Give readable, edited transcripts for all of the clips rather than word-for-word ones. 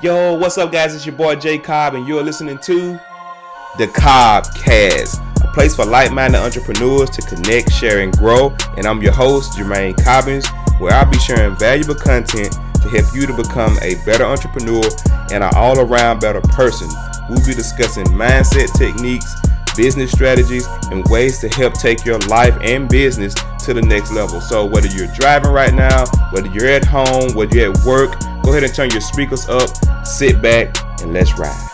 Yo, what's up, guys? It's your boy J Cobb, and you're listening to the Cobbcast, a place for like-minded entrepreneurs to connect, share, and grow. And I'm your host, Jermaine Cobbins, where I'll be sharing valuable content to help you to become a better entrepreneur and an all-around better person. We'll be discussing mindset techniques, business strategies, and ways to help take your life and business to the next level. So whether you're driving right now, whether you're at home, whether you're at work, go ahead and turn your speakers up, sit back, and let's ride.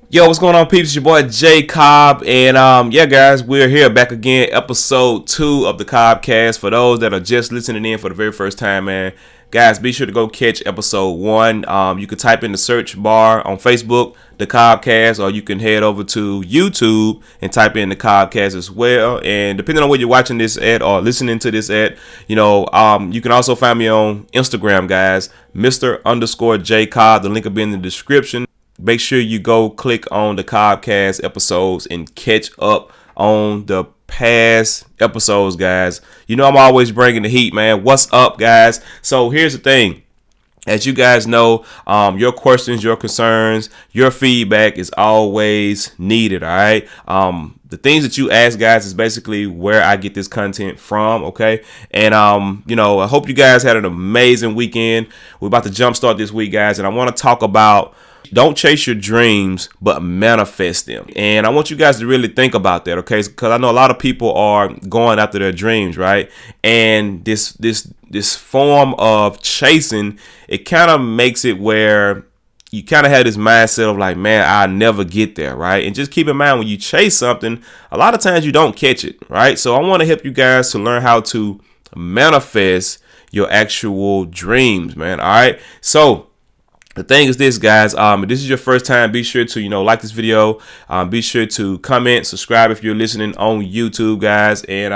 Yo, what's going on, peeps? It's your boy J Cobb, and yeah, guys, we're here back again, episode 2 of the Cobbcast. For those that are just listening in for the very first time, man, guys, be sure to go catch episode 1. You can type in the search bar on Facebook, the Cobbcast, or you can head over to YouTube and type in the Cobbcast as well. And depending on where you're watching this at or listening to this at, you can also find me on Instagram, guys, Mr._J Cobb. The link will be in the description. Make sure you go click on the Cobbcast episodes and catch up on the past episodes, guys. You know I'm always bringing the heat, man. What's up, guys? So here's the thing. As you guys know, your questions, your concerns, your feedback is always needed, all right? The things that you ask, guys, is basically where I get this content from, okay? And, I hope you guys had an amazing weekend. We're about to jumpstart this week, guys, and I want to talk about don't chase your dreams, but manifest them. And I want you guys to really think about that, okay? Because I know a lot of people are going after their dreams, right? And this form of chasing, it kind of makes it where you kind of have this mindset of like, man, I'll never get there, right? And just keep in mind, when you chase something, a lot of times you don't catch it, right? So I want to help you guys to learn how to manifest your actual dreams, man. All right. So the thing is this, guys, if this is your first time, be sure to, like this video. Be sure to comment, subscribe if you're listening on YouTube, guys. And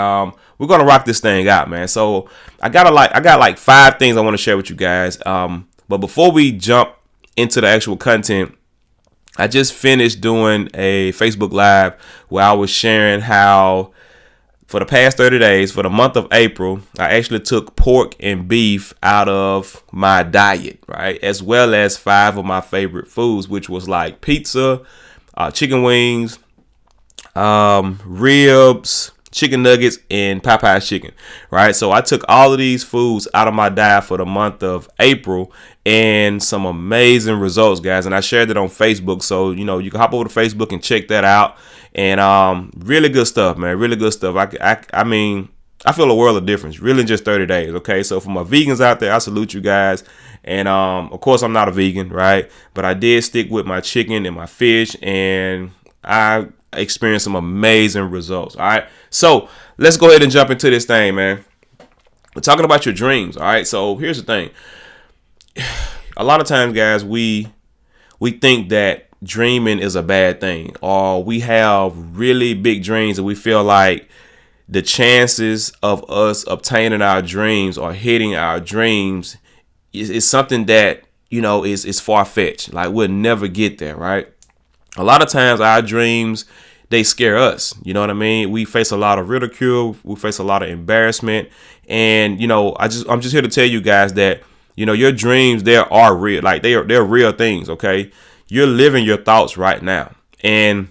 we're going to rock this thing out, man. So I got like 5 things I want to share with you guys. But before we jump into the actual content, I just finished doing a Facebook Live where I was sharing how for the past 30 days, for the month of April, I actually took pork and beef out of my diet, right? As well as 5 of my favorite foods, which was like pizza, chicken wings, ribs, chicken nuggets, and Popeye's chicken, right? So I took all of these foods out of my diet for the month of April, and some amazing results, guys. And I shared it on Facebook, so you can hop over to Facebook and check that out. And really good stuff, man. Really good stuff. I mean, I feel a world of difference, really, in just 30 days. Okay, so for my vegans out there, I salute you guys. And of course, I'm not a vegan, right? But I did stick with my chicken and my fish, and I experienced some amazing results. All right, so let's go ahead and jump into this thing, man. We're talking about your dreams. All right, so here's the thing. A lot of times, guys, we think that dreaming is a bad thing, or we have really big dreams and we feel like the chances of us obtaining our dreams or hitting our dreams is something that is far-fetched. Like, we'll never get there, right? A lot of times our dreams, they scare us. You know what I mean? We face a lot of ridicule, we face a lot of embarrassment, and I'm just here to tell you guys that your dreams, they are real. Like, they're real things, okay? You're living your thoughts right now. And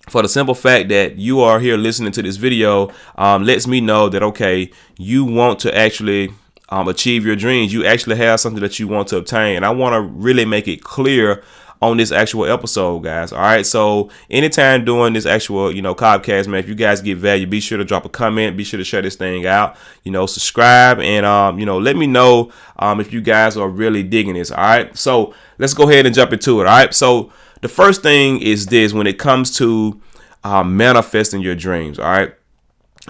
for the simple fact that you are here listening to this video, lets me know that, okay, you want to actually achieve your dreams. You actually have something that you want to obtain. And I want to really make it clear on this actual episode, guys. All right. So anytime doing this actual, Cobbcast, man, if you guys get value, be sure to drop a comment. Be sure to share this thing out, subscribe, and, let me know if you guys are really digging this. All right. So let's go ahead and jump into it. All right. So the first thing is this: when it comes to manifesting your dreams. All right.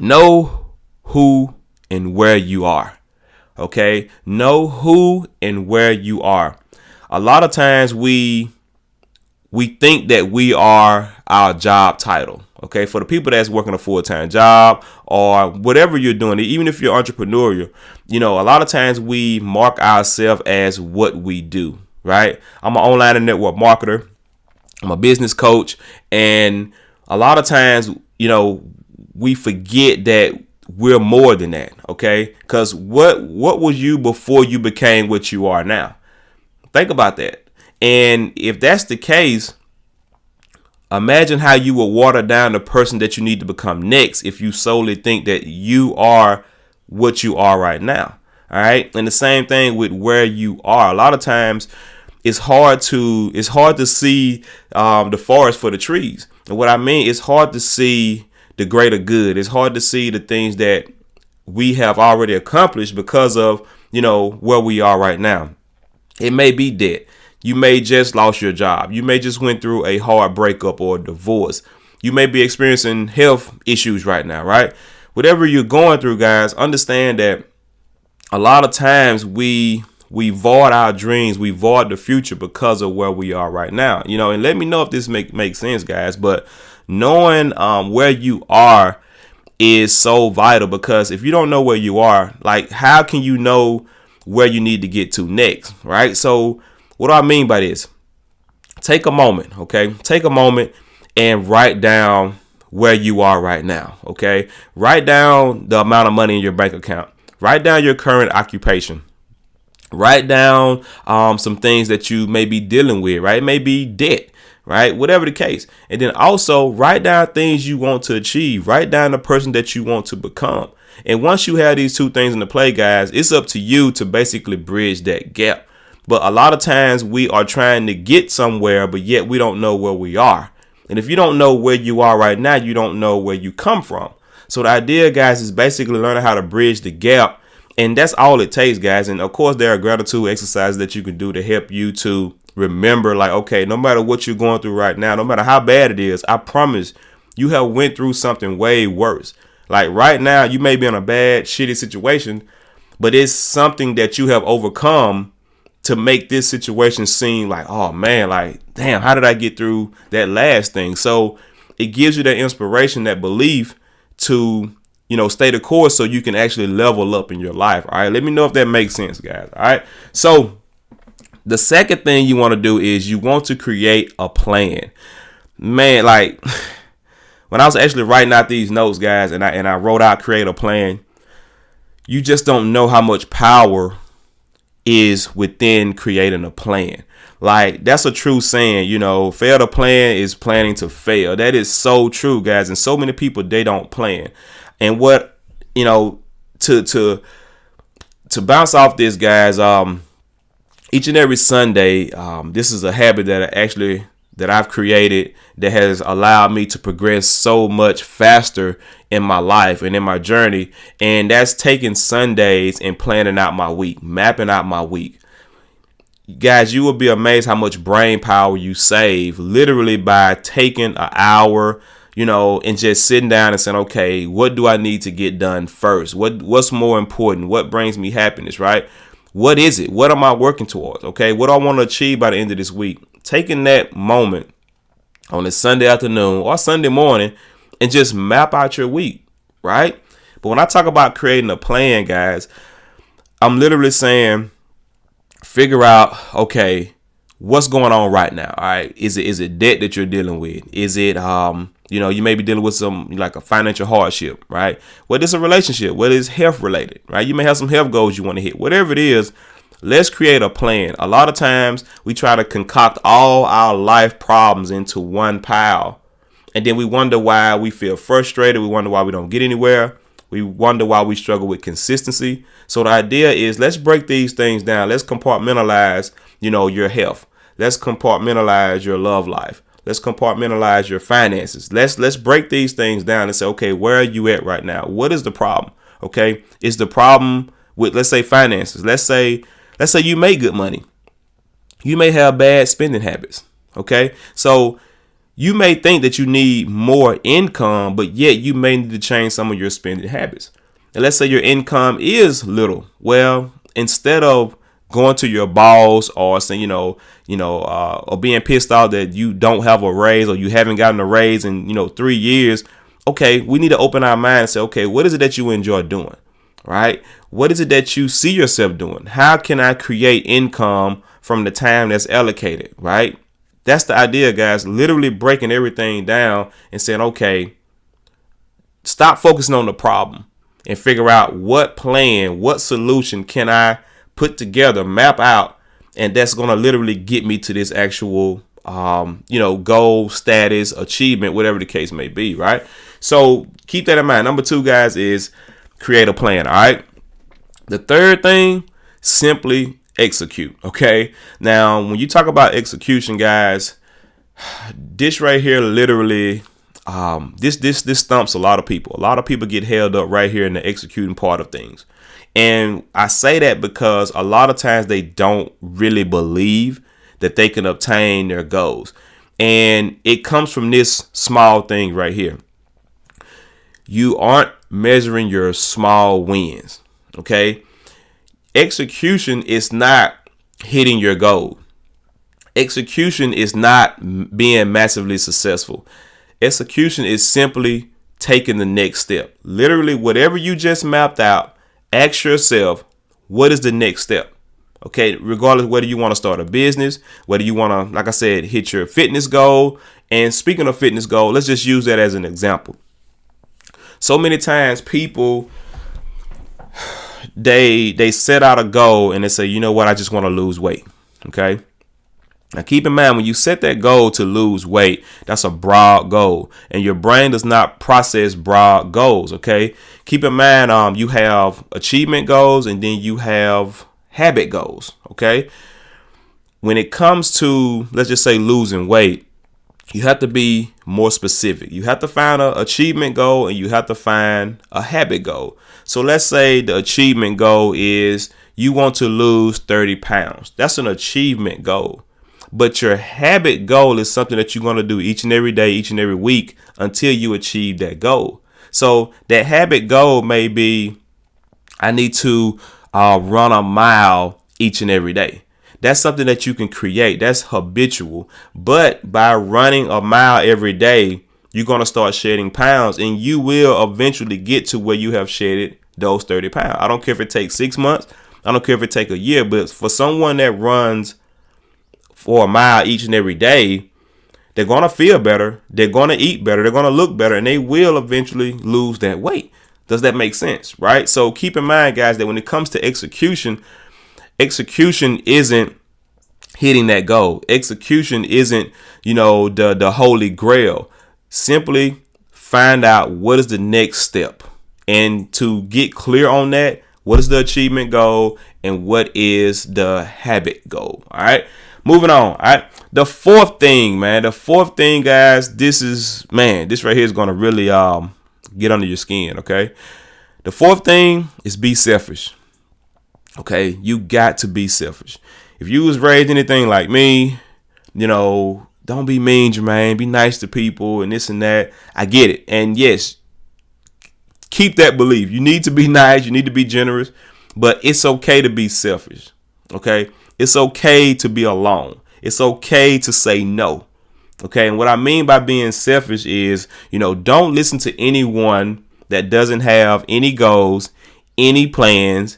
Know who and where you are. OK, know who and where you are. A lot of times we think that we are our job title. Okay, for the people that's working a full-time job or whatever you're doing, even if you're entrepreneurial, a lot of times we mark ourselves as what we do, right? I'm an online and network marketer. I'm a business coach. And a lot of times, we forget that we're more than that. Okay. Because what was you before you became what you are now? Think about that. And if that's the case, imagine how you will water down the person that you need to become next if you solely think that you are what you are right now. All right. And the same thing with where you are. A lot of times it's hard to see the forest for the trees. And what I mean, it's hard to see the greater good. It's hard to see the things that we have already accomplished because of, where we are right now. It may be debt. You may just lost your job. You may just went through a hard breakup or a divorce. You may be experiencing health issues right now, right? Whatever you're going through, guys, understand that a lot of times we void our dreams. We void the future because of where we are right now, and let me know if this makes sense, guys. But knowing where you are is so vital, because if you don't know where you are, like, how can you know where you need to get to next, right? So what do I mean by this? Take a moment, okay? Take a moment and write down where you are right now, okay? Write down the amount of money in your bank account. Write down your current occupation. Write down some things that you may be dealing with, right? It may be debt, right? Whatever the case. And then also write down things you want to achieve. Write down the person that you want to become. And once you have these two things into play, guys, it's up to you to basically bridge that gap. But a lot of times we are trying to get somewhere, but yet we don't know where we are. And if you don't know where you are right now, you don't know where you come from. So the idea, guys, is basically learning how to bridge the gap. And that's all it takes, guys. And of course, there are gratitude exercises that you can do to help you to remember, like, okay, no matter what you're going through right now, no matter how bad it is, I promise you have went through something way worse. Like right now, you may be in a bad, shitty situation, but it's something that you have overcome to make this situation seem like, oh man, like, damn, how did I get through that last thing? So it gives you that inspiration, that belief to, stay the course so you can actually level up in your life. All right. Let me know if that makes sense, guys. All right. So the second thing you want to do is you want to create a plan. Man, like when I was actually writing out these notes, guys, and I wrote out create a plan, you just don't know how much power is within creating a plan. Like, that's a true saying, fail to plan is planning to fail. That is so true, guys. And so many people, they don't plan. And what, to bounce off this, guys, each and every Sunday, this is a habit that I've created that has allowed me to progress so much faster in my life and in my journey. And that's taking Sundays and planning out my week, mapping out my week. Guys, you will be amazed how much brain power you save literally by taking an hour, and just sitting down and saying, okay, what do I need to get done first? What's more important? What brings me happiness, right? What is it? What am I working towards? Okay. What do I want to achieve by the end of this week? Taking that moment on a Sunday afternoon or Sunday morning and just map out your week, right? But when I talk about creating a plan, guys, I'm literally saying, figure out, okay, what's going on right now? All right. Is it debt that you're dealing with? Is it, you may be dealing with some like a financial hardship, right? Whether it's a relationship, whether it's health related, right? You may have some health goals you want to hit, whatever it is. Let's create a plan. A lot of times we try to concoct all our life problems into one pile. And then we wonder why we feel frustrated. We wonder why we don't get anywhere. We wonder why we struggle with consistency. So the idea is, let's break these things down. Let's compartmentalize, your health. Let's compartmentalize your love life. Let's compartmentalize your finances. Let's break these things down and say, okay, where are you at right now? What is the problem? Okay. Is the problem with, let's say, finances? Let's say you make good money. You may have bad spending habits. Okay. So you may think that you need more income, but yet you may need to change some of your spending habits. And let's say your income is little. Well, instead of going to your boss or saying, or being pissed off that you don't have a raise or you haven't gotten a raise in, 3 years. Okay, we need to open our mind and say, okay, what is it that you enjoy doing? Right? What is it that you see yourself doing? How can I create income from the time that's allocated? Right? That's the idea, guys. Literally breaking everything down and saying, okay, stop focusing on the problem and figure out what plan, what solution can I put together, map out, and that's going to literally get me to this actual, goal, status, achievement, whatever the case may be, right? So keep that in mind. Number 2, guys, is create a plan, all right? The third thing, simply execute, okay? Now, when you talk about execution, guys, this right here literally, this stumps a lot of people. A lot of people get held up right here in the executing part of things. And I say that because a lot of times they don't really believe that they can obtain their goals. And it comes from this small thing right here. You aren't measuring your small wins, okay? Execution is not hitting your goal. Execution is not being massively successful. Execution is simply taking the next step. Literally, whatever you just mapped out, ask yourself, what is the next step? Okay, regardless whether you want to start a business, whether you want to, like I said, hit your fitness goal. And speaking of fitness goal, let's just use that as an example. So many times people, they set out a goal and they say, you know what, I just want to lose weight. Okay. Now, keep in mind, when you set that goal to lose weight, that's a broad goal, and your brain does not process broad goals. OK, keep in mind, you have achievement goals and then you have habit goals. OK, when it comes to, let's just say, losing weight, you have to be more specific. You have to find an achievement goal and you have to find a habit goal. So let's say the achievement goal is you want to lose 30 pounds. That's an achievement goal. But your habit goal is something that you're going to do each and every day, each and every week until you achieve that goal. So that habit goal may be, I need to run a mile each and every day. That's something that you can create. That's habitual. But by running a mile every day, you're going to start shedding pounds, and you will eventually get to where you have shedded those 30 pounds. I don't care if it takes 6 months. I don't care if it takes a year. But for someone that runs for a mile each and every day, they're going to feel better. They're going to eat better. They're going to look better, and they will eventually lose that weight. Does that make sense? Right? So keep in mind, guys, that when it comes to execution isn't hitting that goal. Execution isn't, the holy grail. Simply find out what is the next step. And to get clear on that, what is the achievement goal and what is the habit goal? All right. Moving on. All right. The fourth thing, guys, this right here is going to really get under your skin. OK, the fourth thing is be selfish. OK, you got to be selfish. If you was raised anything like me, don't be mean, Jermaine. Be nice to people and this and that. I get it. And yes, keep that belief. You need to be nice. You need to be generous. But it's okay to be selfish. OK, it's okay to be alone. It's okay to say no. OK, and what I mean by being selfish is, don't listen to anyone that doesn't have any goals, any plans,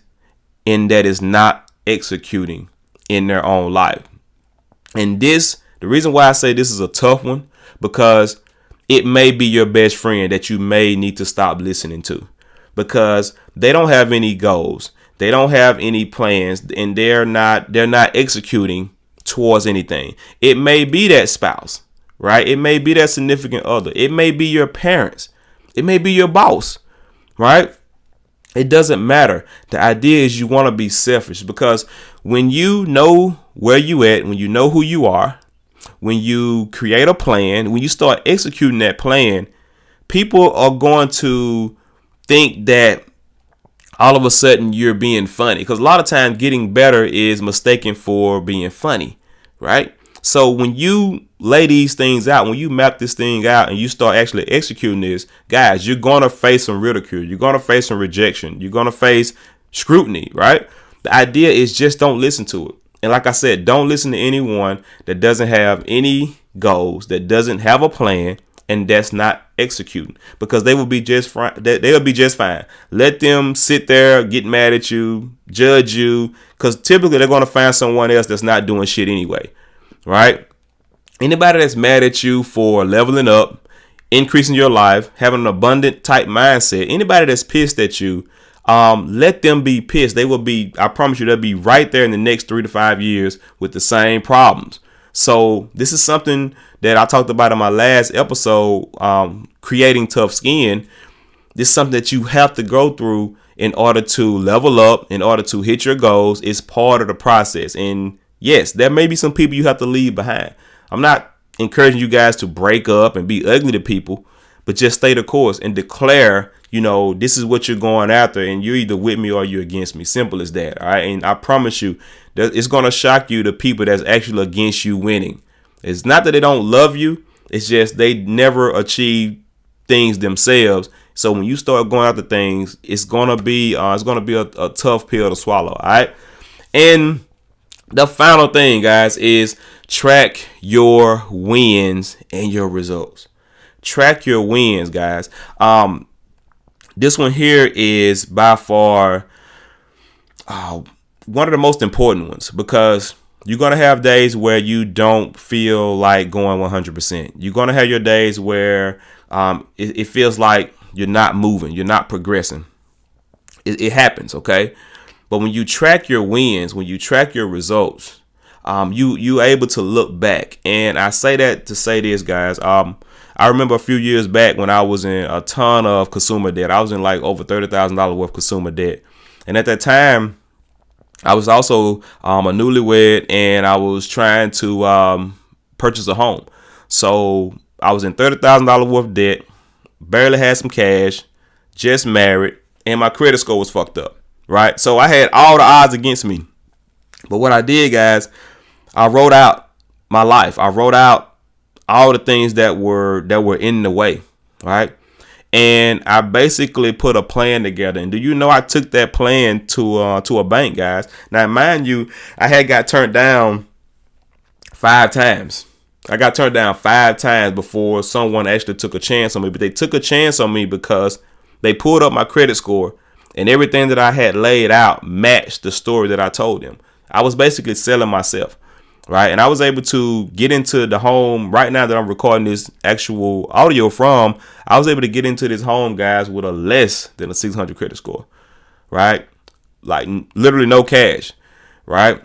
and that is not executing in their own life. And the reason why I say this is a tough one, because it may be your best friend that you may need to stop listening to, because they don't have any goals. They don't have any plans, and they're not executing towards anything. It may be that spouse, right? It may be that significant other. It may be your parents. It may be your boss, right? It doesn't matter. The idea is you want to be selfish, because when you know where you at, when you know who you are, when you create a plan, when you start executing that plan, people are going to think that all of a sudden you're being funny, because a lot of times getting better is mistaken for being funny, right? So when you lay these things out, when you map this thing out and you start actually executing this, guys, you're going to face some ridicule. You're going to face some rejection. You're going to face scrutiny, right? The idea is just don't listen to it. And like I said, don't listen to anyone that doesn't have any goals, that doesn't have a plan, and that's not executing, because they will be just fine. They'll be just fine. Let them sit there, get mad at you, judge you, because typically they're going to find someone else that's not doing shit anyway. Right? Anybody that's mad at you for leveling up, increasing your life, having an abundant type mindset. Anybody that's pissed at you, let them be pissed. They will be, I promise you, they'll be right there in the next 3 to 5 years with the same problems. So this is something that I talked about in my last episode, creating tough skin. This is something that you have to go through in order to level up, in order to hit your goals. It's part of the process. And yes, there may be some people you have to leave behind. I'm not encouraging you guys to break up and be ugly to people, but just stay the course and declare, this is what you're going after, and you're either with me or you're against me. Simple as that. All right. And I promise you that it's going to shock you, the people that's actually against you winning. It's not that they don't love you. It's just they never achieve things themselves. So when you start going after things, it's gonna be a tough pill to swallow. All right. And the final thing, guys, is track your wins and your results. Track your wins, guys. This one here is by far one of the most important ones, because you're going to have days where you don't feel like going 100%. You're going to have your days where it feels like you're not moving, you're not progressing. It happens, okay? But when you track your wins, when you track your results, you able to look back. And I say that to say this, guys. I remember a few years back when I was in a ton of consumer debt. I was in like over $30,000 worth of consumer debt. And at that time, I was also a newlywed, and I was trying to purchase a home. So I was in $30,000 worth of debt, barely had some cash, just married, and my credit score was fucked up, right? So I had all the odds against me. But what I did, guys, I wrote out my life. I wrote out all the things that were in the way, right? And I basically put a plan together. And do you know I took that plan to a bank, guys? Now, mind you, I had got turned down 5 times. I got turned down 5 times before someone actually took a chance on me. But they took a chance on me because they pulled up my credit score, and everything that I had laid out matched the story that I told them. I was basically selling myself, right? And I was able to get into the home right now that I'm recording this actual audio from. I was able to get into this home, guys, with a less than a 600 credit score, right? Like literally no cash, right?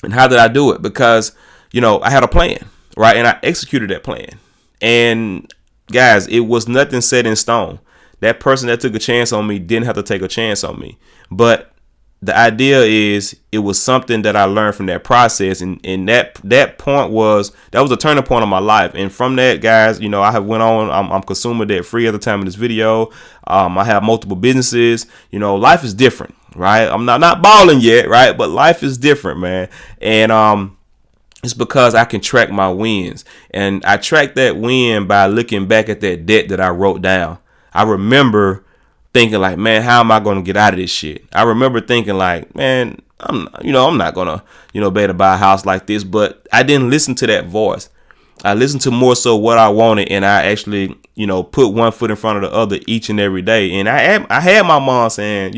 And how did I do it? Because, I had a plan, right? And I executed that plan. And guys, it was nothing set in stone. That person that took a chance on me didn't have to take a chance on me. But the idea is, it was something that I learned from that process. And that point was a turning point in my life. And from that, guys, I have went on, I'm consumer debt free at the time of this video. I have multiple businesses. Life is different, right? I'm not balling yet, right? But life is different, man. And, it's because I can track my wins. And I track that win by looking back at that debt that I wrote down. I remember thinking like, man, how am I going to get out of this shit? I remember thinking like, man, I'm not going to, be able to buy a house like this. But I didn't listen to that voice. I listened to more so what I wanted. And I actually, put one foot in front of the other each and every day. And I had my mom saying,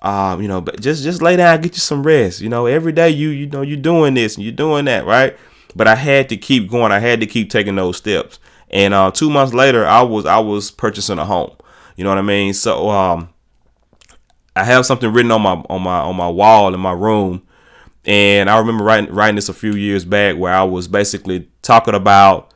but just lay down, get you some rest. Every day you're doing this and you're doing that, right? But I had to keep going. I had to keep taking those steps. And 2 months later, I was purchasing a home. You know what I mean? So I have something written on my wall in my room, and I remember writing this a few years back, where I was basically talking about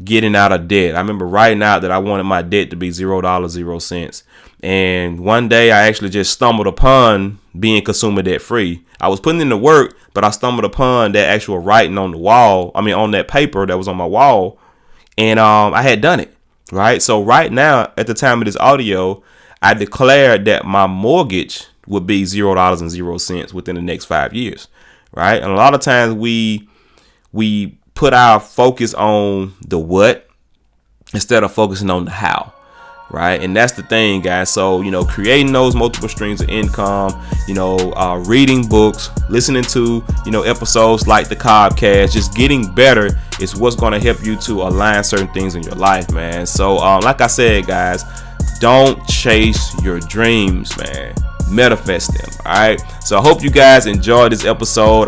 getting out of debt. I remember writing out that I wanted my debt to be $0, 0 cents. And one day I actually just stumbled upon being consumer debt free. I was putting in the work, but I stumbled upon that actual writing on the wall. I mean, on that paper that was on my wall. And I had done it, right? So right now, at the time of this audio, I declared that my mortgage would be $0 and 0 cents within the next 5 years, right? And a lot of times we put our focus on the what instead of focusing on the how, right? And that's the thing, guys. So, creating those multiple streams of income, reading books, listening to, episodes like the Cobbcast, just getting better is what's going to help you to align certain things in your life, man. So, like I said, guys, don't chase your dreams, man. Manifest them. All right. So I hope you guys enjoyed this episode.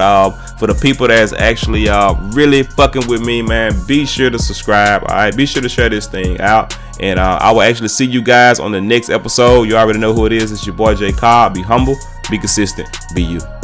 For the people that's actually really fucking with me, man, be sure to subscribe. All right, be sure to share this thing out. And I will actually see you guys on the next episode. You already know who it is. It's your boy J Cobb. Be humble, be consistent, be you.